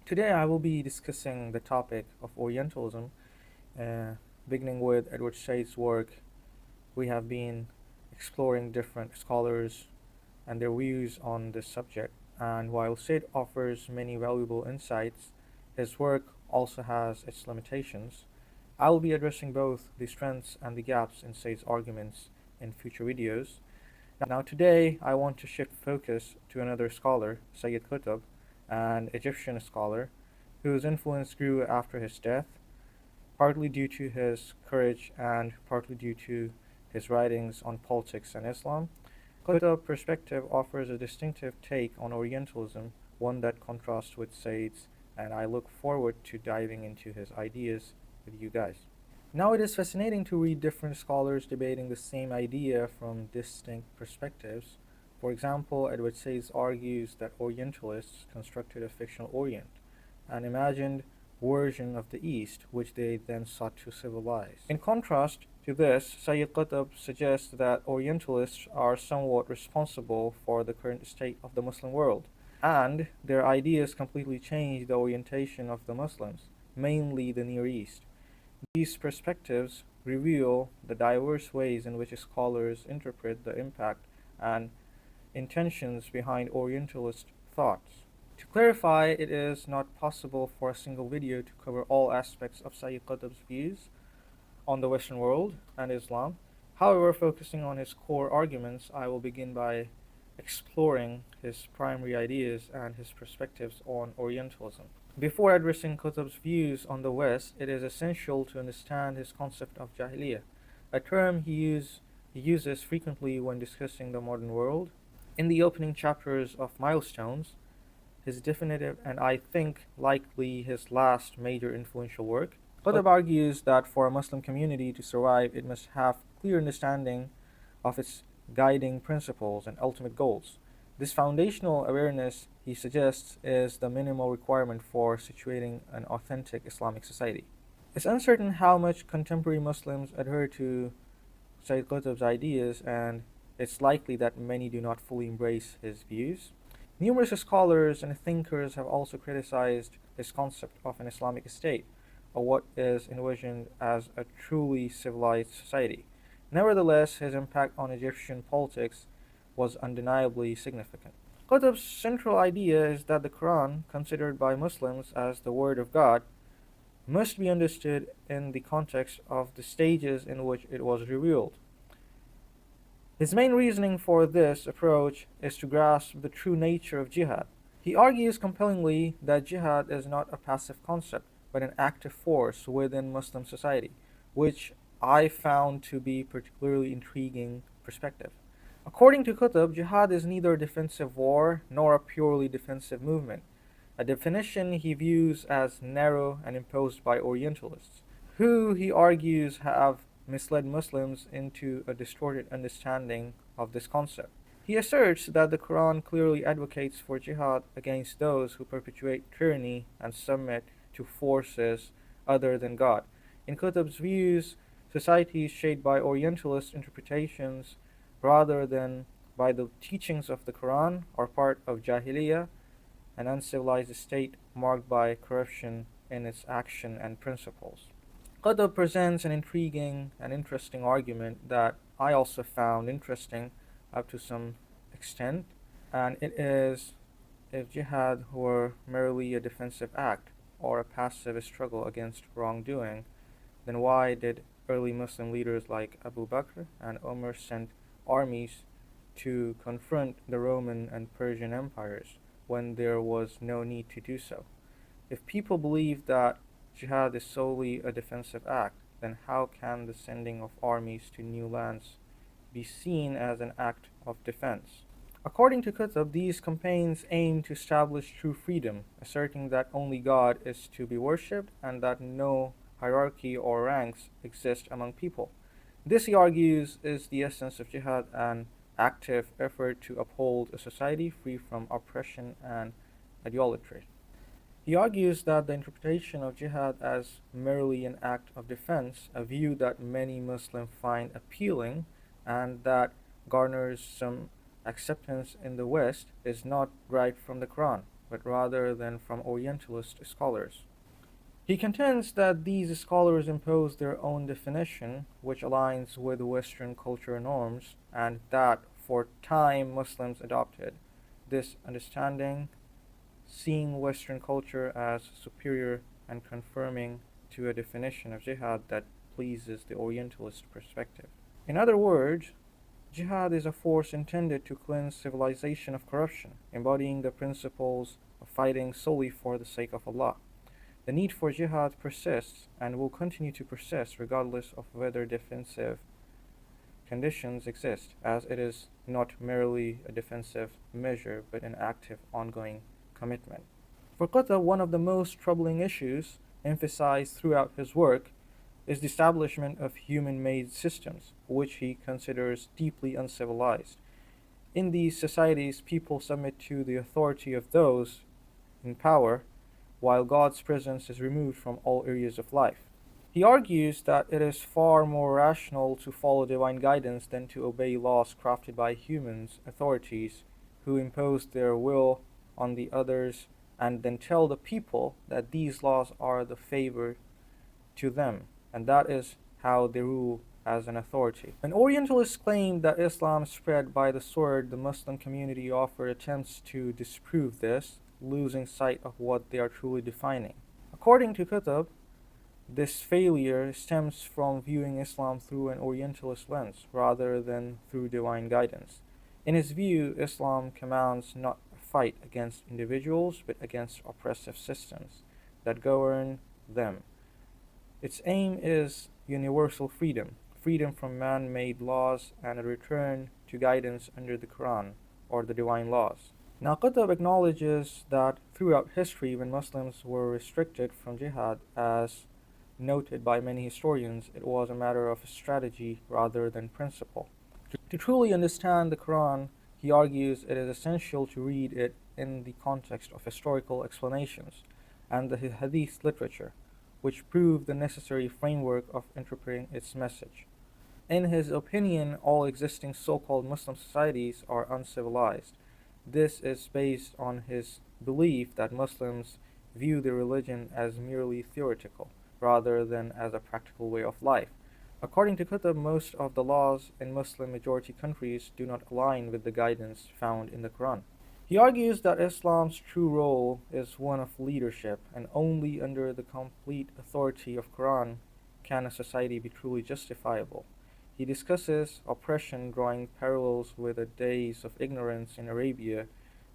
Today I will be discussing the topic of Orientalism, beginning with Edward Said's work. We have been exploring different scholars and their views on this subject, and while Said offers many valuable insights, his work also has its limitations. I will be addressing both the strengths and the gaps in Said's arguments in future videos. Now, today I want to shift focus to another scholar, Sayyid Qutb, an Egyptian scholar whose influence grew after his death, partly due to his courage and partly due to his writings on politics and Islam. Qutb's perspective offers a distinctive take on Orientalism, one that contrasts with Said's, and I look forward to diving into his ideas with you guys. Now, it is fascinating to read different scholars debating the same idea from distinct perspectives. For example, Edward Said argues that Orientalists constructed a fictional Orient, an imagined version of the East, which they then sought to civilize. In contrast to this, Sayyid Qutb suggests that Orientalists are somewhat responsible for the current state of the Muslim world, and their ideas completely change the orientation of the Muslims, mainly the Near East. These perspectives reveal the diverse ways in which scholars interpret the impact and intentions behind Orientalist thoughts. To clarify, it is not possible for a single video to cover all aspects of Sayyid Qutb's views on the Western world and Islam. However, focusing on his core arguments, I will begin by exploring his primary ideas and his perspectives on Orientalism. Before addressing Qutb's views on the West, it is essential to understand his concept of Jahiliyyah, a term he uses frequently when discussing the modern world. In the opening chapters of Milestones, his definitive and I think likely his last major influential work, Qutb argues that for a Muslim community to survive, it must have clear understanding of its guiding principles and ultimate goals. This foundational awareness, he suggests, is the minimal requirement for situating an authentic Islamic society. It's uncertain how much contemporary Muslims adhere to Sayyid Qutb's ideas, and it's likely that many do not fully embrace his views. Numerous scholars and thinkers have also criticized his concept of an Islamic state, or what is envisioned as a truly civilized society. Nevertheless, his impact on Egyptian politics was undeniably significant. Qutb's central idea is that the Quran, considered by Muslims as the Word of God, must be understood in the context of the stages in which it was revealed. His main reasoning for this approach is to grasp the true nature of jihad. He argues compellingly that jihad is not a passive concept, but an active force within Muslim society, which I found to be particularly intriguing perspective. According to Qutb, jihad is neither a defensive war nor a purely defensive movement, a definition he views as narrow and imposed by Orientalists, who he argues have misled Muslims into a distorted understanding of this concept. He asserts that the Quran clearly advocates for jihad against those who perpetuate tyranny and submit to forces other than God. In Qutb's views, societies shaped by Orientalist interpretations rather than by the teachings of the Quran are part of Jahiliyyah, an uncivilized state marked by corruption in its action and principles. Qutb presents an intriguing and interesting argument that I also found interesting up to some extent, and it is, if jihad were merely a defensive act or a passive struggle against wrongdoing, then why did early Muslim leaders like Abu Bakr and Umar send armies to confront the Roman and Persian empires when there was no need to do so? If people believe that jihad is solely a defensive act, then how can the sending of armies to new lands be seen as an act of defense? According to Qutb, these campaigns aim to establish true freedom, asserting that only God is to be worshipped and that no hierarchy or ranks exist among people. This, he argues, is the essence of jihad, an active effort to uphold a society free from oppression and idolatry. He argues that the interpretation of jihad as merely an act of defense, a view that many Muslims find appealing and that garners some acceptance in the West, is not derived from the Quran. but rather than from Orientalist scholars. He contends that these scholars impose their own definition, which aligns with Western cultural norms, and that for time Muslims adopted this understanding, seeing Western culture as superior and conforming to a definition of jihad that pleases the Orientalist perspective. In other words, jihad is a force intended to cleanse civilization of corruption, embodying the principles of fighting solely for the sake of Allah. The need for jihad persists and will continue to persist regardless of whether defensive conditions exist, as it is not merely a defensive measure but an active, ongoing commitment. For Qutb, one of the most troubling issues emphasized throughout his work is the establishment of human-made systems, which he considers deeply uncivilized. In these societies, people submit to the authority of those in power, while God's presence is removed from all areas of life. He argues that it is far more rational to follow divine guidance than to obey laws crafted by humans, authorities, who impose their will on the others and then tell the people that these laws are the favor to them, and that is how they rule as an authority. When Orientalists claim that Islam spread by the sword, the Muslim community offered attempts to disprove this, losing sight of what they are truly defining. According to Qutb, this failure stems from viewing Islam through an Orientalist lens rather than through divine guidance. In his view, Islam commands not a fight against individuals but against oppressive systems that govern them. Its aim is universal freedom, freedom from man-made laws and a return to guidance under the Quran or the divine laws. Now, Qutb acknowledges that throughout history, when Muslims were restricted from jihad, as noted by many historians, it was a matter of strategy rather than principle. To truly understand the Quran, he argues it is essential to read it in the context of historical explanations and the hadith literature, which prove the necessary framework of interpreting its message. In his opinion, all existing so-called Muslim societies are uncivilized. This is based on his belief that Muslims view their religion as merely theoretical, rather than as a practical way of life. According to Qutb, most of the laws in Muslim-majority countries do not align with the guidance found in the Quran. He argues that Islam's true role is one of leadership, and only under the complete authority of Quran can a society be truly justifiable. He discusses oppression, drawing parallels with the days of ignorance in Arabia,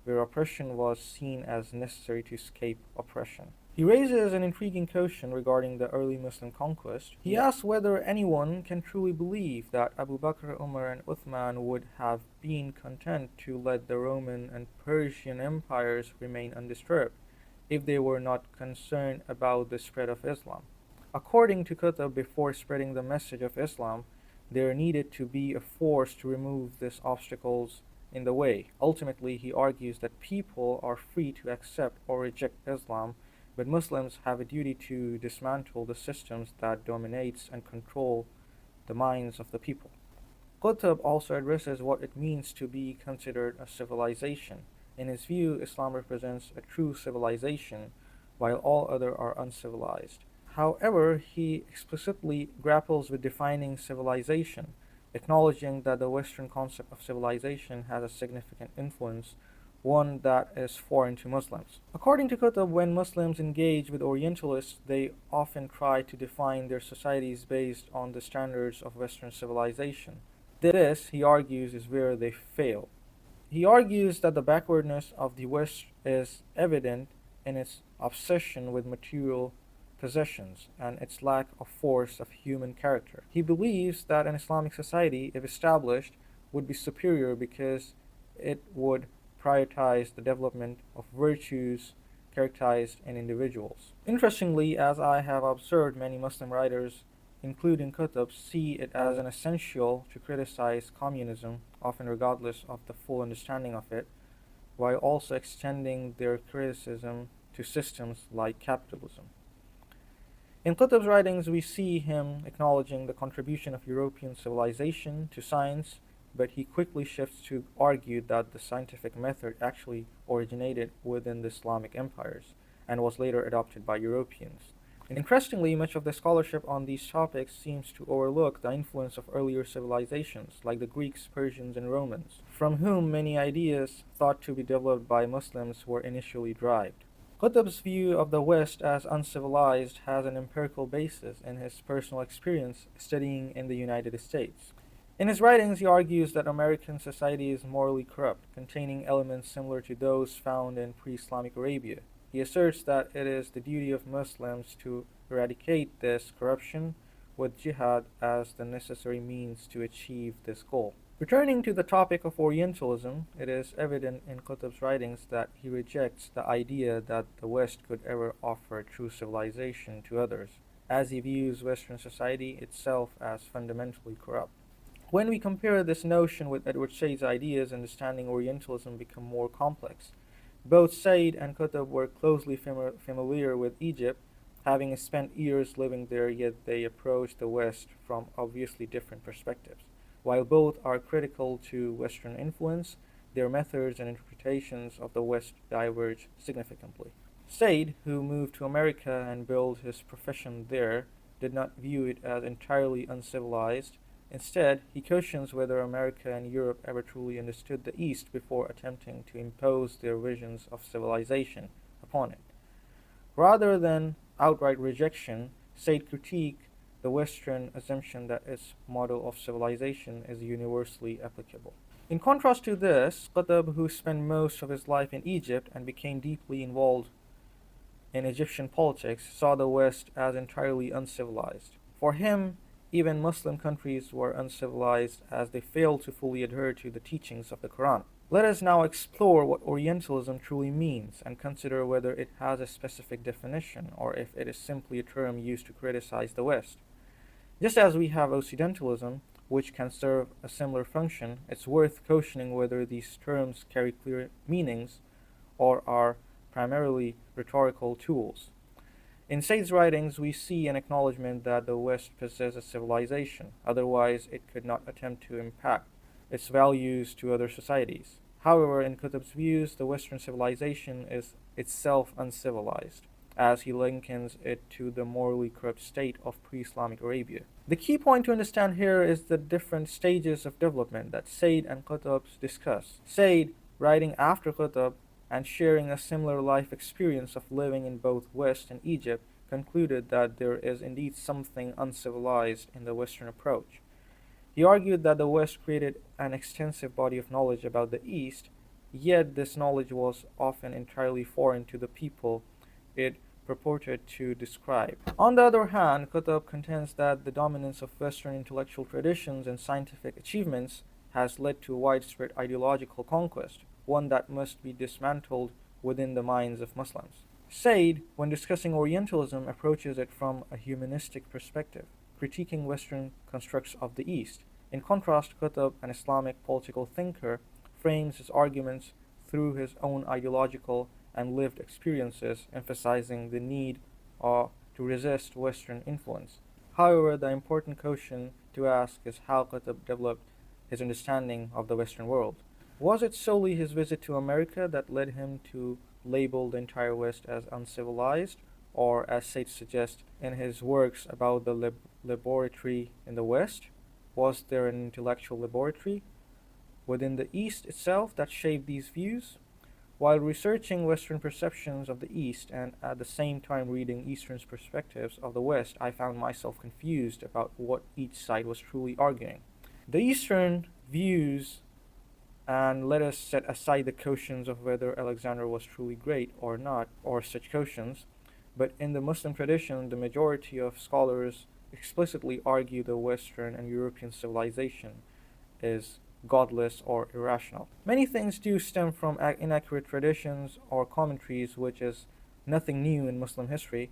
where oppression was seen as necessary to escape oppression. He raises an intriguing question regarding the early Muslim conquest. He asks whether anyone can truly believe that Abu Bakr, Umar, and Uthman would have been content to let the Roman and Persian empires remain undisturbed if they were not concerned about the spread of Islam. According to Qutb, before spreading the message of Islam, there needed to be a force to remove these obstacles in the way. Ultimately, he argues that people are free to accept or reject Islam, but Muslims have a duty to dismantle the systems that dominates and control the minds of the people. Qutb also addresses what it means to be considered a civilization. In his view, Islam represents a true civilization, while all others are uncivilized. However, he explicitly grapples with defining civilization, acknowledging that the Western concept of civilization has a significant influence, one that is foreign to Muslims. According to Qutb, when Muslims engage with Orientalists, they often try to define their societies based on the standards of Western civilization. This, he argues, is where they fail. He argues that the backwardness of the West is evident in its obsession with material possessions and its lack of force of human character. He believes that an Islamic society, if established, would be superior because it would prioritize the development of virtues characterized in individuals. Interestingly, as I have observed, many Muslim writers, including Qutb, see it as an essential to criticize communism, often regardless of the full understanding of it, while also extending their criticism to systems like capitalism. In Qutb's writings, we see him acknowledging the contribution of European civilization to science but he quickly shifts to argue that the scientific method actually originated within the Islamic empires and was later adopted by Europeans. Interestingly, much of the scholarship on these topics seems to overlook the influence of earlier civilizations, like the Greeks, Persians, and Romans, from whom many ideas thought to be developed by Muslims were initially derived. Qutb's view of the West as uncivilized has an empirical basis in his personal experience studying in the United States. In his writings, he argues that American society is morally corrupt, containing elements similar to those found in pre Islamic Arabia. He asserts that it is the duty of Muslims to eradicate this corruption, with jihad as the necessary means to achieve this goal. Returning to the topic of Orientalism, it is evident in Qutb's writings that he rejects the idea that the West could ever offer true civilization to others, as he views Western society itself as fundamentally corrupt. When we compare this notion with Edward Said's ideas, understanding Orientalism become more complex. Both Said and Qutb were closely familiar with Egypt, having spent years living there, yet they approached the West from obviously different perspectives. While both are critical to Western influence, their methods and interpretations of the West diverge significantly. Said, who moved to America and built his profession there, did not view it as entirely uncivilized. Instead, he questions whether America and Europe ever truly understood the East before attempting to impose their visions of civilization upon it. Rather than outright rejection, Said critiqued the Western assumption that its model of civilization is universally applicable. In contrast to this, Qutb, who spent most of his life in Egypt and became deeply involved in Egyptian politics, saw the West as entirely uncivilized. For him, even Muslim countries were uncivilized as they failed to fully adhere to the teachings of the Quran. Let us now explore what Orientalism truly means and consider whether it has a specific definition or if it is simply a term used to criticize the West. Just as we have Occidentalism, which can serve a similar function, it's worth questioning whether these terms carry clear meanings or are primarily rhetorical tools. In Said's writings, we see an acknowledgement that the West possesses a civilization, otherwise it could not attempt to impact its values to other societies. However, in Qutb's views, the Western civilization is itself uncivilized, as he linkens it to the morally corrupt state of pre-Islamic Arabia. The key point to understand here is the different stages of development that Said and Qutb discuss. Said, writing after Qutb, and sharing a similar life experience of living in both West and Egypt, concluded that there is indeed something uncivilized in the Western approach. He argued that the West created an extensive body of knowledge about the East, yet this knowledge was often entirely foreign to the people it purported to describe. On the other hand, Qutb contends that the dominance of Western intellectual traditions and scientific achievements has led to widespread ideological conquest, one that must be dismantled within the minds of Muslims. Said, when discussing Orientalism, approaches it from a humanistic perspective, critiquing Western constructs of the East. In contrast, Qutb, an Islamic political thinker, frames his arguments through his own ideological and lived experiences, emphasizing the need to resist Western influence. However, the important question to ask is how Qutb developed his understanding of the Western world. Was it solely his visit to America that led him to label the entire West as uncivilized, or as Said suggests in his works about the laboratory in the West? Was there an intellectual laboratory within the East itself that shaped these views? While researching Western perceptions of the East and at the same time reading Eastern's perspectives of the West, I found myself confused about what each side was truly arguing. The Eastern views, and let us set aside the questions of whether Alexander was truly great or not, or such questions, but in the Muslim tradition, the majority of scholars explicitly argue the Western and European civilization is godless or irrational. Many things do stem from inaccurate traditions or commentaries, which is nothing new in Muslim history.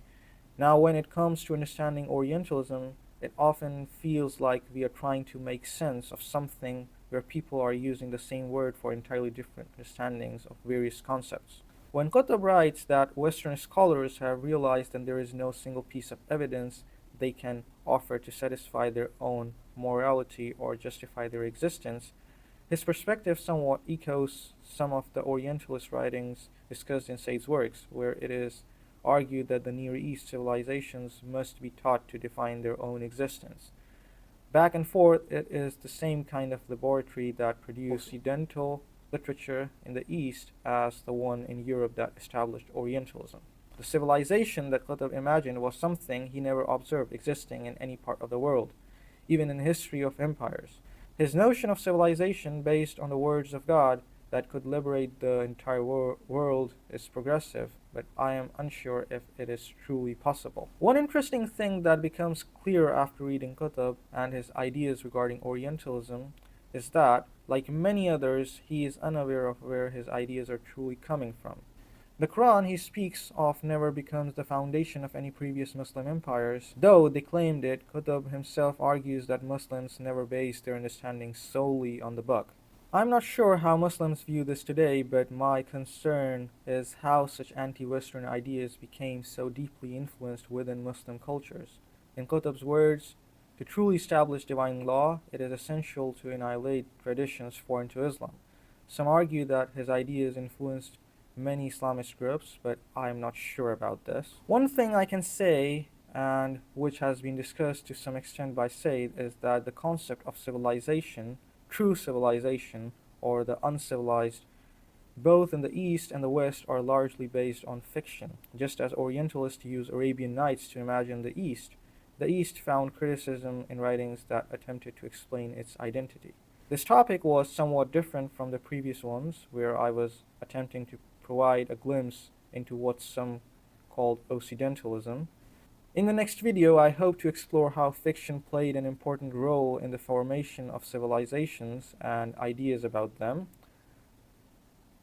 Now, when it comes to understanding Orientalism, it often feels like we are trying to make sense of something where people are using the same word for entirely different understandings of various concepts. When Qutb writes that Western scholars have realized that there is no single piece of evidence they can offer to satisfy their own morality or justify their existence, His perspective somewhat echoes some of the Orientalist writings discussed in Sayyid's works, where it is argued that the Near East civilizations must be taught to define their own existence. Back and forth, it is the same kind of laboratory that produced Occidental literature in the East as the one in Europe that established Orientalism. The civilization that Qutb imagined was something he never observed existing in any part of the world, even in the history of empires. His notion of civilization based on the words of God that could liberate the entire world is progressive, but I am unsure if it is truly possible. One interesting thing that becomes clear after reading Qutb and his ideas regarding Orientalism is that, like many others, he is unaware of where his ideas are truly coming from. The Quran he speaks of never becomes the foundation of any previous Muslim empires. Though they claimed it, Qutb himself argues that Muslims never based their understanding solely on the book. I'm not sure how Muslims view this today, but my concern is how such anti-Western ideas became so deeply influenced within Muslim cultures. In Qutb's words, to truly establish divine law, it is essential to annihilate traditions foreign to Islam. Some argue that his ideas influenced many Islamist groups, but I'm not sure about this. One thing I can say, and which has been discussed to some extent by Sayyid, is that the concept of civilization, true civilization, or the uncivilized, both in the East and the West are largely based on fiction. Just as Orientalists use Arabian Nights to imagine the East found criticism in writings that attempted to explain its identity. This topic was somewhat different from the previous ones, where I was attempting to provide a glimpse into what some called Occidentalism. In the next video, I hope to explore how fiction played an important role in the formation of civilizations and ideas about them.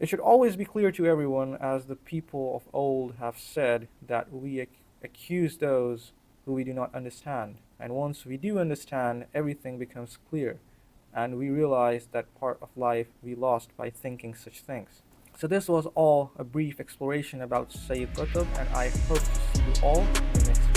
It should always be clear to everyone, as the people of old have said, that we accuse those who we do not understand. And once we do understand, everything becomes clear, and we realize that part of life we lost by thinking such things. So this was all a brief exploration about Sayyid Qutb, and I hope to see you all in the next video.